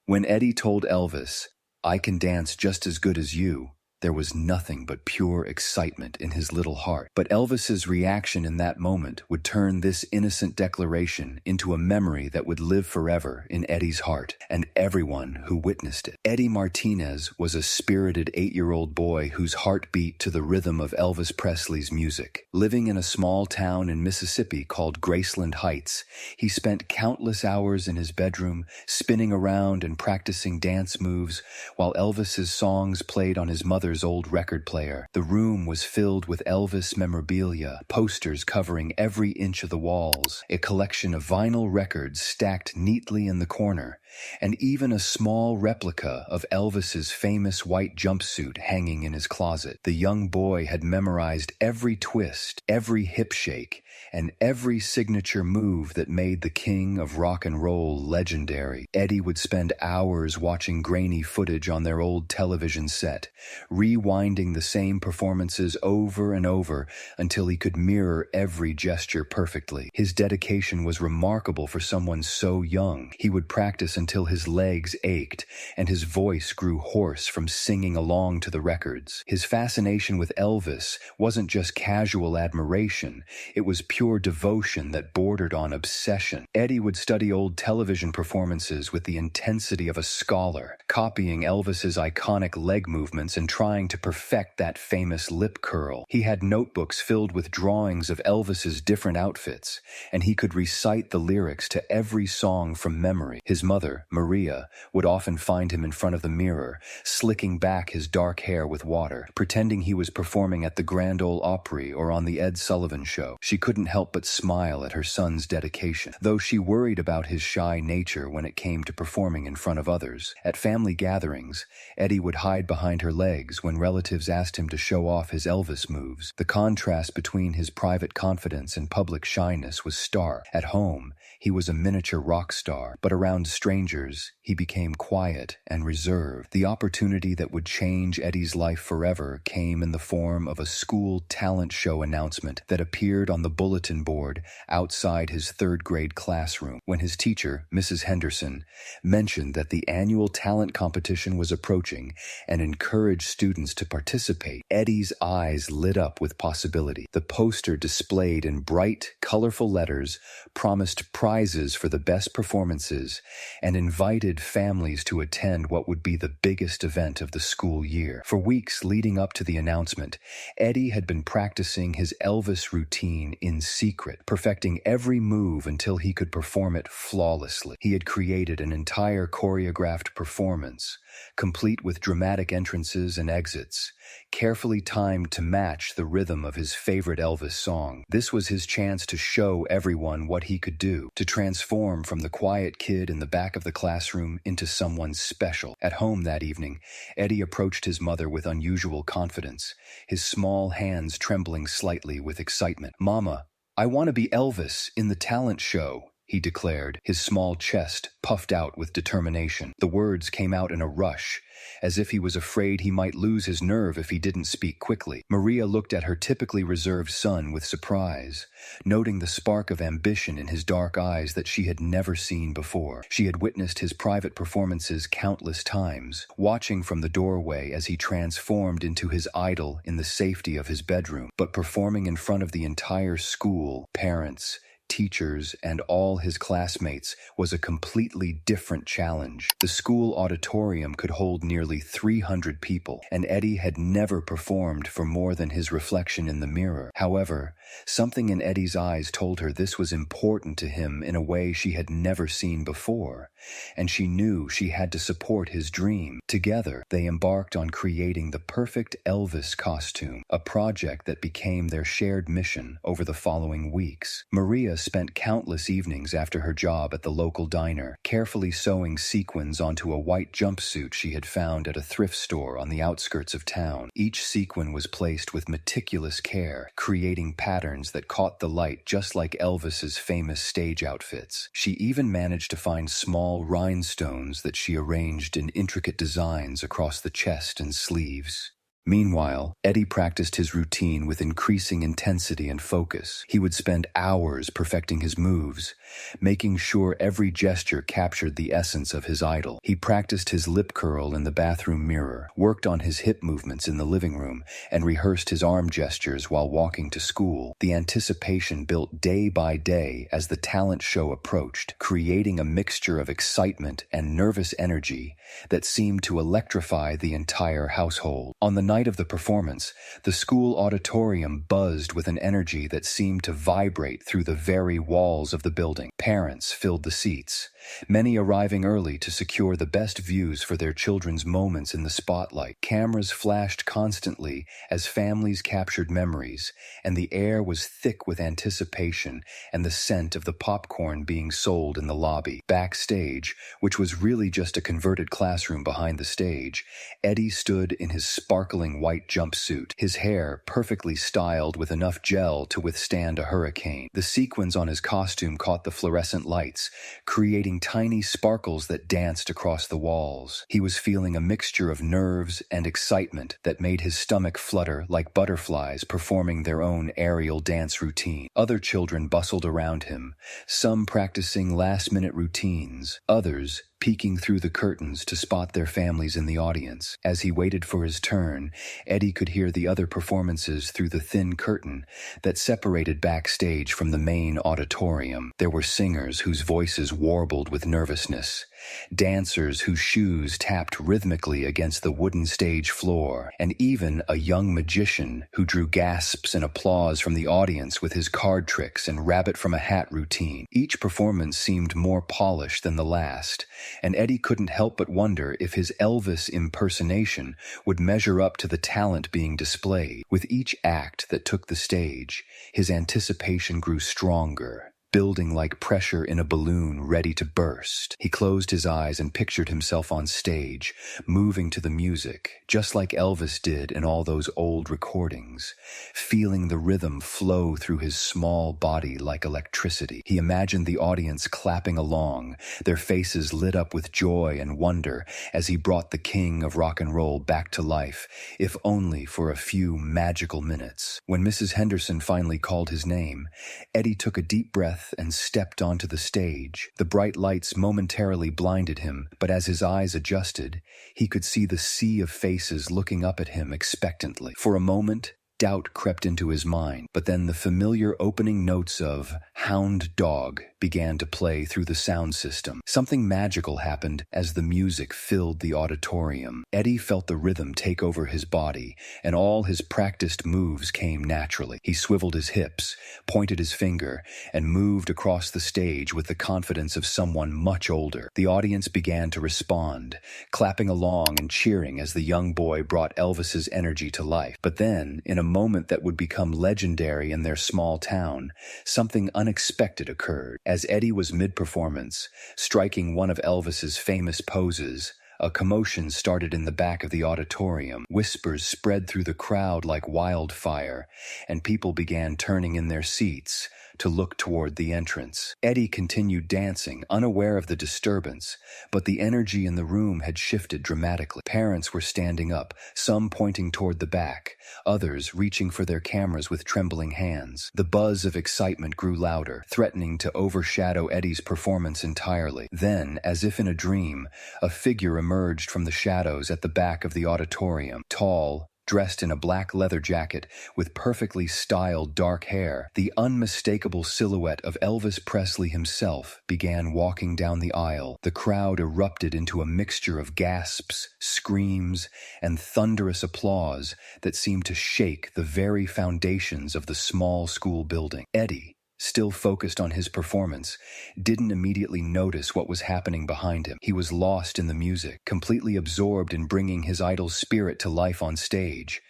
When Eddie told Elvis, "I can dance just as good as you," there was nothing but pure excitement in his little heart. But Elvis's reaction in that moment would turn this innocent declaration into a memory that would live forever in Eddie's heart and everyone who witnessed it. Eddie Martinez was a spirited 8-year-old boy whose heart beat to the rhythm of Elvis Presley's music. Living in a small town in Mississippi called Graceland Heights, he spent countless hours in his bedroom, spinning around and practicing dance moves, while Elvis's songs played on his mother's old record player. The room was filled with Elvis memorabilia, posters covering every inch of the walls, a collection of vinyl records stacked neatly in the corner, and even a small replica of Elvis's famous white jumpsuit hanging in his closet. The young boy had memorized every twist, every hip shake, and every signature move that made the king of rock and roll legendary. Eddie would spend hours watching grainy footage on their old television set, rewinding the same performances over and over until he could mirror every gesture perfectly. His dedication was remarkable for someone so young. He would practice until his legs ached and his voice grew hoarse from singing along to the records. His fascination with Elvis wasn't just casual admiration, it was pure devotion that bordered on obsession. Eddie would study old television performances with the intensity of a scholar, copying Elvis's iconic leg movements and trying to perfect that famous lip curl. He had notebooks filled with drawings of Elvis's different outfits, and he could recite the lyrics to every song from memory. His mother, Maria, would often find him in front of the mirror, slicking back his dark hair with water, pretending he was performing at the Grand Ole Opry or on the Ed Sullivan Show. She couldn't help but smile at her son's dedication, though she worried about his shy nature when it came to performing in front of others. At family gatherings, Eddie would hide behind her legs when relatives asked him to show off his Elvis moves. The contrast between his private confidence and public shyness was stark. At home, he was a miniature rock star, but around strangers, he became quiet and reserved. The opportunity that would change Eddie's life forever came in the form of a school talent show announcement that appeared on the bulletin board outside his third-grade classroom. When his teacher, Mrs. Henderson, mentioned that the annual talent competition was approaching and encouraged students to participate, Eddie's eyes lit up with possibility. The poster displayed in bright, colorful letters promised prizes for the best performances and invited families to attend what would be the biggest event of the school year. For weeks leading up to the announcement, Eddie had been practicing his Elvis routine in secret, perfecting every move until he could perform it flawlessly. He had created an entire choreographed performance, complete with dramatic entrances and exits, carefully timed to match the rhythm of his favorite Elvis song. This was his chance to show everyone what he could do, to transform from the quiet kid in the back of the classroom into someone special. At home that evening, Eddie approached his mother with unusual confidence, his small hands trembling slightly with excitement. "Mama, I want to be Elvis in the talent show," he declared, his small chest puffed out with determination. The words came out in a rush, as if he was afraid he might lose his nerve if he didn't speak quickly. Maria looked at her typically reserved son with surprise, noting the spark of ambition in his dark eyes that she had never seen before. She had witnessed his private performances countless times, watching from the doorway as he transformed into his idol in the safety of his bedroom. But performing in front of the entire school, parents, teachers, and all his classmates was a completely different challenge. The school auditorium could hold nearly 300 people, and Eddie had never performed for more than his reflection in the mirror. However, something in Eddie's eyes told her this was important to him in a way she had never seen before, and she knew she had to support his dream. Together, they embarked on creating the perfect Elvis costume, a project that became their shared mission over the following weeks. Maria spent countless evenings after her job at the local diner, carefully sewing sequins onto a white jumpsuit she had found at a thrift store on the outskirts of town. Each sequin was placed with meticulous care, creating patterns that caught the light just like Elvis's famous stage outfits. She even managed to find small rhinestones that she arranged in intricate designs across the chest and sleeves. Meanwhile, Eddie practiced his routine with increasing intensity and focus. He would spend hours perfecting his moves, making sure every gesture captured the essence of his idol. He practiced his lip curl in the bathroom mirror, worked on his hip movements in the living room, and rehearsed his arm gestures while walking to school. The anticipation built day by day as the talent show approached, creating a mixture of excitement and nervous energy that seemed to electrify the entire household. On the night of the performance, the school auditorium buzzed with an energy that seemed to vibrate through the very walls of the building. Parents filled the seats, many arriving early to secure the best views for their children's moments in the spotlight. Cameras flashed constantly as families captured memories, and the air was thick with anticipation and the scent of the popcorn being sold in the lobby. Backstage, which was really just a converted classroom behind the stage, Eddie stood in his sparkling white jumpsuit, his hair perfectly styled with enough gel to withstand a hurricane. The sequins on his costume caught the fluorescent lights, creating tiny sparkles that danced across the walls. He was feeling a mixture of nerves and excitement that made his stomach flutter like butterflies performing their own aerial dance routine. Other children bustled around him, some practicing last-minute routines, others peeking through the curtains to spot their families in the audience. As he waited for his turn, Eddie could hear the other performances through the thin curtain that separated backstage from the main auditorium. There were singers whose voices warbled with nervousness, dancers whose shoes tapped rhythmically against the wooden stage floor, and even a young magician who drew gasps and applause from the audience with his card tricks and rabbit-from-a-hat routine. Each performance seemed more polished than the last, and Eddie couldn't help but wonder if his Elvis impersonation would measure up to the talent being displayed. With each act that took the stage, his anticipation grew stronger, building like pressure in a balloon ready to burst. He closed his eyes and pictured himself on stage, moving to the music, just like Elvis did in all those old recordings, feeling the rhythm flow through his small body like electricity. He imagined the audience clapping along, their faces lit up with joy and wonder as he brought the king of rock and roll back to life, if only for a few magical minutes. When Mrs. Henderson finally called his name, Eddie took a deep breath and stepped onto the stage. The bright lights momentarily blinded him, but as his eyes adjusted, he could see the sea of faces looking up at him expectantly. For a moment, doubt crept into his mind, but then the familiar opening notes of Hound Dog began to play through the sound system. Something magical happened as the music filled the auditorium. Eddie felt the rhythm take over his body, and all his practiced moves came naturally. He swiveled his hips, pointed his finger, and moved across the stage with the confidence of someone much older. The audience began to respond, clapping along and cheering as the young boy brought Elvis's energy to life. But then, in a moment that would become legendary in their small town, something unexpected occurred. As Eddie was mid-performance, striking one of Elvis's famous poses, a commotion started in the back of the auditorium. Whispers spread through the crowd like wildfire, and people began turning in their seats to look toward the entrance. Eddie continued dancing, unaware of the disturbance, but the energy in the room had shifted dramatically. Parents were standing up, some pointing toward the back, others reaching for their cameras with trembling hands. The buzz of excitement grew louder, threatening to overshadow Eddie's performance entirely. Then, as if in a dream, a figure emerged from the shadows at the back of the auditorium. Tall, dressed in a black leather jacket with perfectly styled dark hair, the unmistakable silhouette of Elvis Presley himself began walking down the aisle. The crowd erupted into a mixture of gasps, screams, and thunderous applause that seemed to shake the very foundations of the small school building. Eddie, still focused on his performance, didn't immediately notice what was happening behind him. He was lost in the music, completely absorbed in bringing his idol's spirit to life on stage.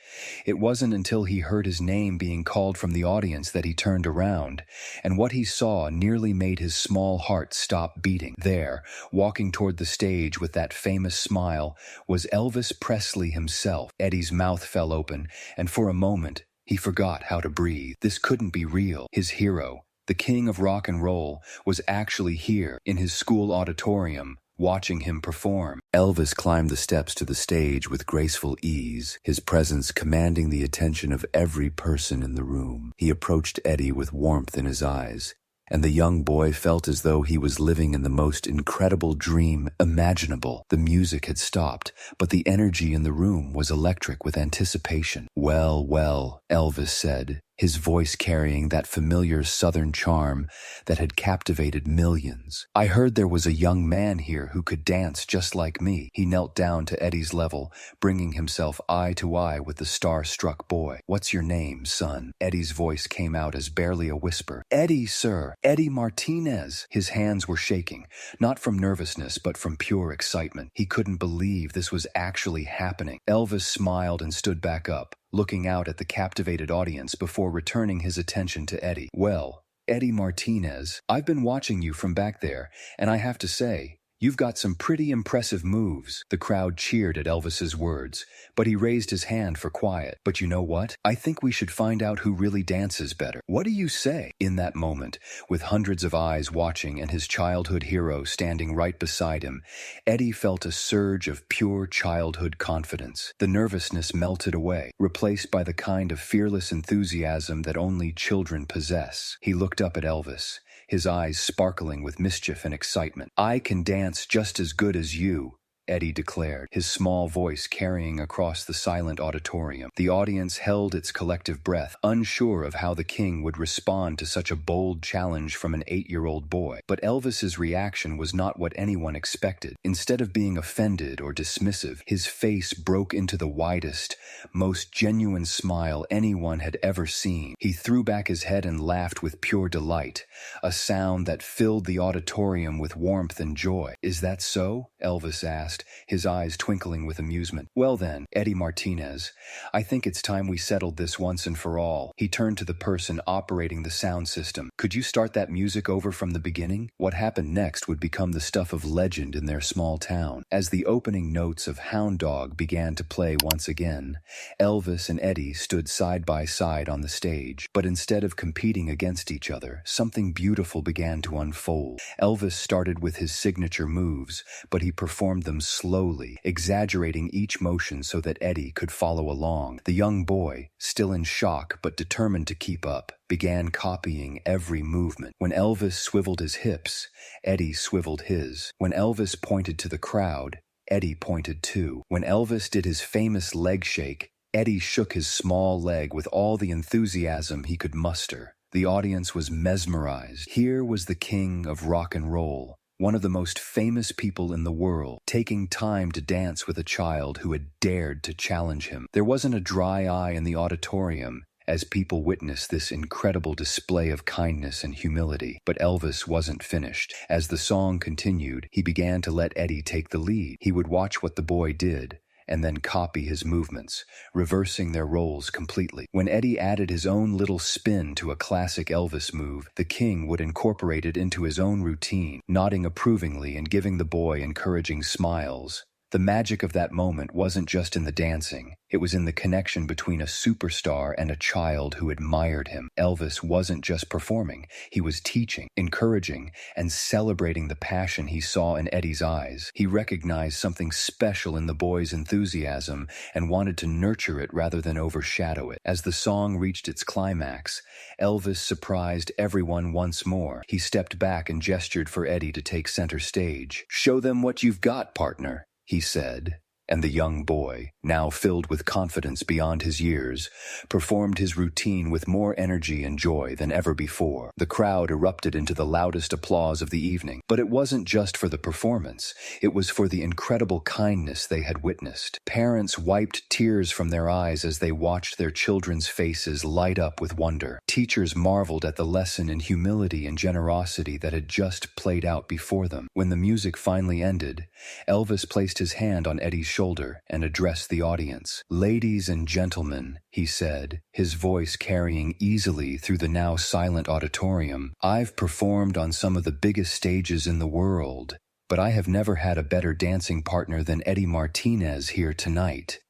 It wasn't until he heard his name being called from the audience that he turned around, and what he saw nearly made his small heart stop beating. There, walking toward the stage with that famous smile, was Elvis Presley himself. Eddie's mouth fell open, and for a moment, he forgot how to breathe. This couldn't be real. His hero, the king of rock and roll, was actually here in his school auditorium, watching him perform. Elvis climbed the steps to the stage with graceful ease, his presence commanding the attention of every person in the room. He approached Eddie with warmth in his eyes, and the young boy felt as though he was living in the most incredible dream imaginable. The music had stopped, but the energy in the room was electric with anticipation. "Well, well," Elvis said, his voice carrying that familiar Southern charm that had captivated millions. "I heard there was a young man here who could dance just like me." He knelt down to Eddie's level, bringing himself eye to eye with the star-struck boy. "What's your name, son?" Eddie's voice came out as barely a whisper. "Eddie, sir. Eddie Martinez." His hands were shaking, not from nervousness but from pure excitement. He couldn't believe this was actually happening. Elvis smiled and stood back up, looking out at the captivated audience before returning his attention to Eddie. "Well, Eddie Martinez, I've been watching you from back there, and I have to say, you've got some pretty impressive moves." The crowd cheered at Elvis's words, but he raised his hand for quiet. "But you know what? I think we should find out who really dances better. What do you say?" In that moment, with hundreds of eyes watching and his childhood hero standing right beside him, Eddie felt a surge of pure childhood confidence. The nervousness melted away, replaced by the kind of fearless enthusiasm that only children possess. He looked up at Elvis, his eyes sparkling with mischief and excitement. "I can dance just as good as you," Eddie declared, his small voice carrying across the silent auditorium. The audience held its collective breath, unsure of how the king would respond to such a bold challenge from an 8-year-old boy. But Elvis's reaction was not what anyone expected. Instead of being offended or dismissive, his face broke into the widest, most genuine smile anyone had ever seen. He threw back his head and laughed with pure delight, a sound that filled the auditorium with warmth and joy. "Is that so?" Elvis asked, his eyes twinkling with amusement. "Well then, Eddie Martinez, I think it's time we settled this once and for all." He turned to the person operating the sound system. "Could you start that music over from the beginning?" What happened next would become the stuff of legend in their small town. As the opening notes of Hound Dog began to play once again, Elvis and Eddie stood side by side on the stage. But instead of competing against each other, something beautiful began to unfold. Elvis started with his signature moves, but he performed them slowly, exaggerating each motion so that Eddie could follow along. The young boy, still in shock but determined to keep up, began copying every movement. When Elvis swiveled his hips, Eddie swiveled his. When Elvis pointed to the crowd, Eddie pointed too. When Elvis did his famous leg shake, Eddie shook his small leg with all the enthusiasm he could muster. The audience was mesmerized. Here was the king of rock and roll, one of the most famous people in the world, taking time to dance with a child who had dared to challenge him. There wasn't a dry eye in the auditorium as people witnessed this incredible display of kindness and humility. But Elvis wasn't finished. As the song continued, he began to let Eddie take the lead. He would watch what the boy did, and then copy his movements, reversing their roles completely. When Eddie added his own little spin to a classic Elvis move, the king would incorporate it into his own routine, nodding approvingly and giving the boy encouraging smiles. The magic of that moment wasn't just in the dancing. It was in the connection between a superstar and a child who admired him. Elvis wasn't just performing. He was teaching, encouraging, and celebrating the passion he saw in Eddie's eyes. He recognized something special in the boy's enthusiasm and wanted to nurture it rather than overshadow it. As the song reached its climax, Elvis surprised everyone once more. He stepped back and gestured for Eddie to take center stage. "Show them what you've got, partner," he said, and the young boy, now filled with confidence beyond his years, performed his routine with more energy and joy than ever before. The crowd erupted into the loudest applause of the evening. But it wasn't just for the performance. It was for the incredible kindness they had witnessed. Parents wiped tears from their eyes as they watched their children's faces light up with wonder. Teachers marveled at the lesson in humility and generosity that had just played out before them. When the music finally ended, Elvis placed his hand on Eddie's shoulder and addressed the audience. "Ladies and gentlemen," he said, his voice carrying easily through the now silent auditorium, "I've performed on some of the biggest stages in the world, but I have never had a better dancing partner than Eddie Martinez here tonight.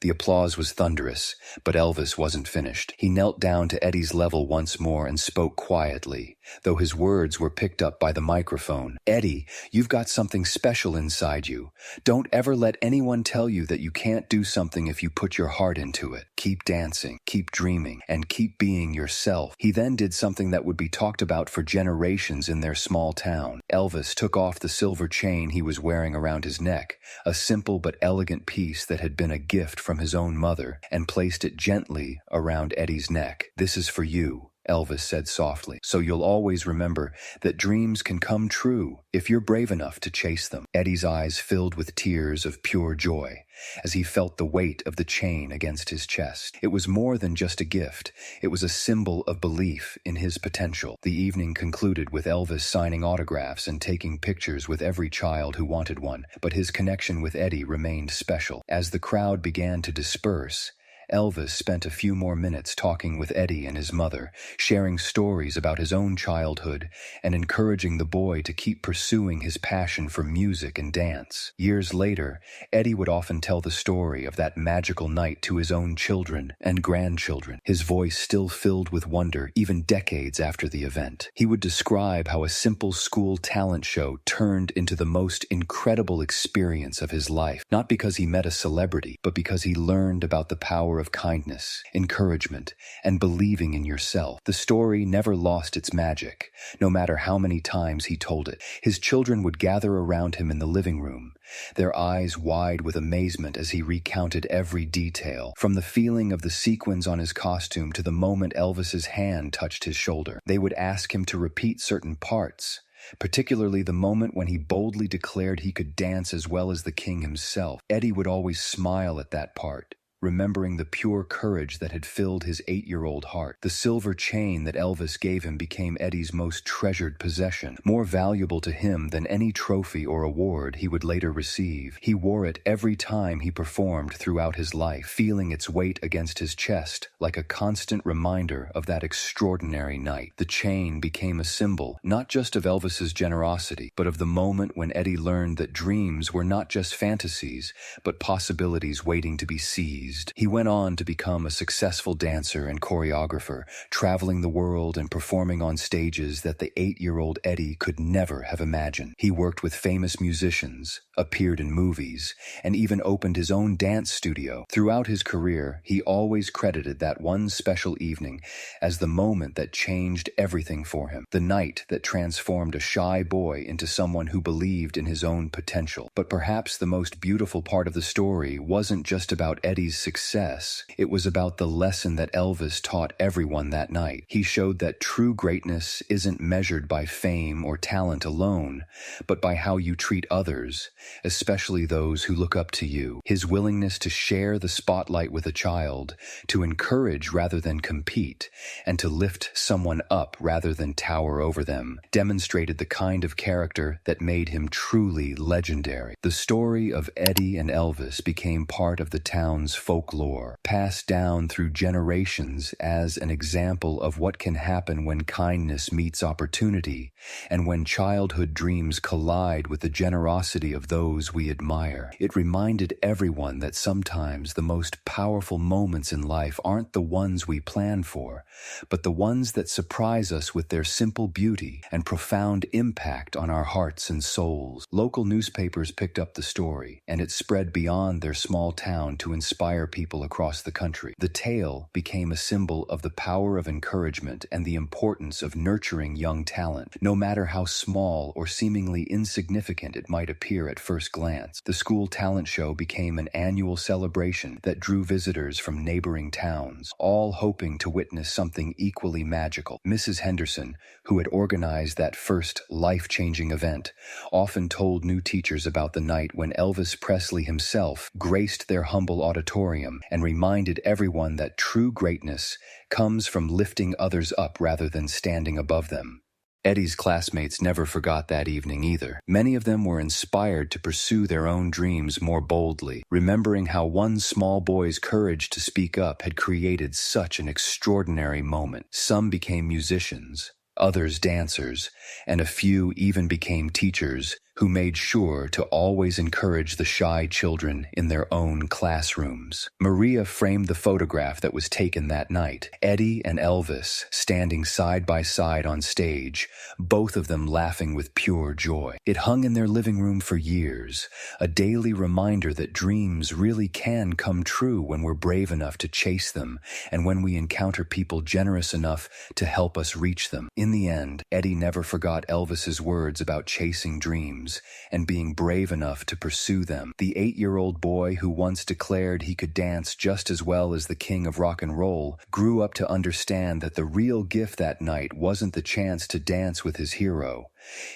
The applause was thunderous, but Elvis wasn't finished. He knelt down to Eddie's level once more and spoke quietly, though his words were picked up by the microphone. "Eddie, you've got something special inside you. Don't ever let anyone tell you that you can't do something if you put your heart into it. Keep dancing, keep dreaming, and keep being yourself." He then did something that would be talked about for generations in their small town. Elvis took off the silver chain he was wearing around his neck, a simple but elegant piece that had been a gift from his own mother, and placed it gently around Eddie's neck. "This is for you," Elvis said softly, "so you'll always remember that dreams can come true if you're brave enough to chase them." Eddie's eyes filled with tears of pure joy as he felt the weight of the chain against his chest. It was more than just a gift. It was a symbol of belief in his potential. The evening concluded with Elvis signing autographs and taking pictures with every child who wanted one, but his connection with Eddie remained special. As the crowd began to disperse, Elvis spent a few more minutes talking with Eddie and his mother, sharing stories about his own childhood and encouraging the boy to keep pursuing his passion for music and dance. Years later, Eddie would often tell the story of that magical night to his own children and grandchildren, his voice still filled with wonder even decades after the event. He would describe how a simple school talent show turned into the most incredible experience of his life, not because he met a celebrity, but because he learned about the power of kindness, encouragement, and believing in yourself. The story never lost its magic, no matter how many times he told it. His children would gather around him in the living room, their eyes wide with amazement as he recounted every detail, from the feeling of the sequins on his costume to the moment Elvis's hand touched his shoulder. They would ask him to repeat certain parts, particularly the moment when he boldly declared he could dance as well as the king himself. Eddie would always smile at that part, remembering the pure courage that had filled his 8-year-old heart. The silver chain that Elvis gave him became Eddie's most treasured possession, more valuable to him than any trophy or award he would later receive. He wore it every time he performed throughout his life, feeling its weight against his chest like a constant reminder of that extraordinary night. The chain became a symbol, not just of Elvis's generosity, but of the moment when Eddie learned that dreams were not just fantasies, but possibilities waiting to be seized. He went on to become a successful dancer and choreographer, traveling the world and performing on stages that the 8-year-old Eddie could never have imagined. He worked with famous musicians, appeared in movies, and even opened his own dance studio. Throughout his career, he always credited that one special evening as the moment that changed everything for him, the night that transformed a shy boy into someone who believed in his own potential. But perhaps the most beautiful part of the story wasn't just about Eddie's success. It was about the lesson that Elvis taught everyone that night. He showed that true greatness isn't measured by fame or talent alone, but by how you treat others, especially those who look up to you. His willingness to share the spotlight with a child, to encourage rather than compete, and to lift someone up rather than tower over them, demonstrated the kind of character that made him truly legendary. The story of Eddie and Elvis became part of the town's folklore, passed down through generations as an example of what can happen when kindness meets opportunity, and when childhood dreams collide with the generosity of those we admire. It reminded everyone that sometimes the most powerful moments in life aren't the ones we plan for, but the ones that surprise us with their simple beauty and profound impact on our hearts and souls. Local newspapers picked up the story, and it spread beyond their small town to inspire people across the country. The tale became a symbol of the power of encouragement and the importance of nurturing young talent, no matter how small or seemingly insignificant it might appear at first glance. The school talent show became an annual celebration that drew visitors from neighboring towns, all hoping to witness something equally magical. Mrs. Henderson, who had organized that first life-changing event, often told new teachers about the night when Elvis Presley himself graced their humble auditorium and reminded everyone that true greatness comes from lifting others up rather than standing above them. Eddie's classmates never forgot that evening either. Many of them were inspired to pursue their own dreams more boldly, remembering how one small boy's courage to speak up had created such an extraordinary moment. Some became musicians, others dancers, and a few even became teachers who made sure to always encourage the shy children in their own classrooms. Maria framed the photograph that was taken that night. Eddie and Elvis standing side by side on stage, both of them laughing with pure joy. It hung in their living room for years, a daily reminder that dreams really can come true when we're brave enough to chase them and when we encounter people generous enough to help us reach them. In the end, Eddie never forgot Elvis's words about chasing dreams and being brave enough to pursue them. The 8-year-old boy who once declared he could dance just as well as the king of rock and roll grew up to understand that the real gift that night wasn't the chance to dance with his hero.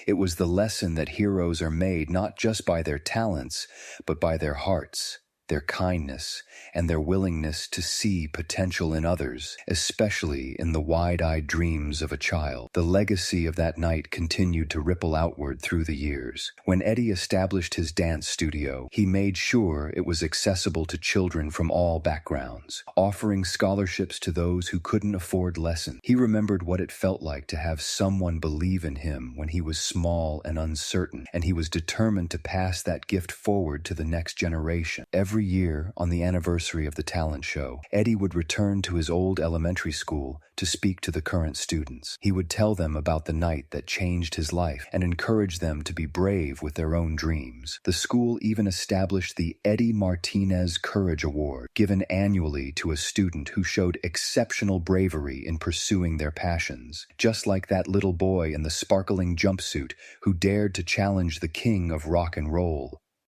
It was the lesson that heroes are made not just by their talents, but by their hearts, their kindness, and their willingness to see potential in others, especially in the wide-eyed dreams of a child. The legacy of that night continued to ripple outward through the years. When Eddie established his dance studio, he made sure it was accessible to children from all backgrounds, offering scholarships to those who couldn't afford lessons. He remembered what it felt like to have someone believe in him when he was small and uncertain, and he was determined to pass that gift forward to the next generation. Every year, on the anniversary of the talent show, Eddie would return to his old elementary school to speak to the current students. He would tell them about the night that changed his life and encourage them to be brave with their own dreams. The school even established the Eddie Martinez Courage Award, given annually to a student who showed exceptional bravery in pursuing their passions, just like that little boy in the sparkling jumpsuit who dared to challenge the king of rock and roll.